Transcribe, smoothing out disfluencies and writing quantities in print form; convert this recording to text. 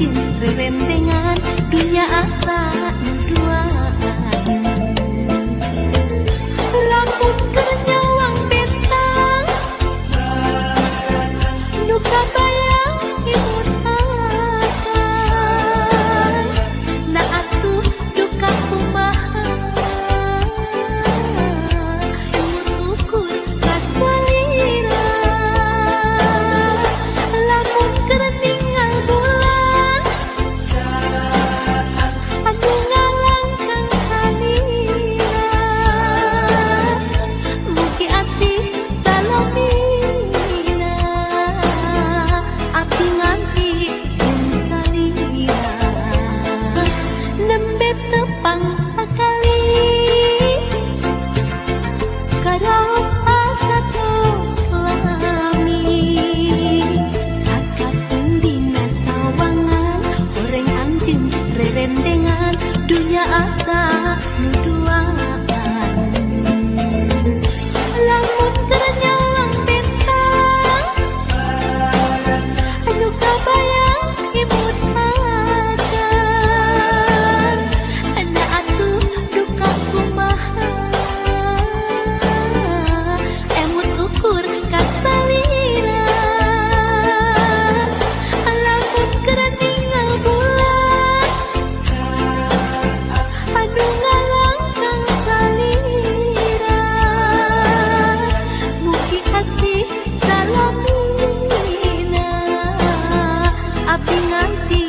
anjeun rerendengan dunya asa duaan. Lamun keur nyawang betang nu kabayang imut akang, na atuh duka kumaha imut ukur kasalira. Lamun keur ningal bulan anu ngalangkang salira, mugi asih salamina abdi nganti jeung salira. Nembe tepang sakali karaos asa tos lami, sakapeung dina sawangan horeng anjeun rerendengan dunya asa nu duaan. Lamun keur nyawang betang anu kabayang imut akang, na atuh duka kumaha emut ukur kasalira. Lamun keur ningal bulan anu ngalangkang salira, mugi asih salamina abdi nganti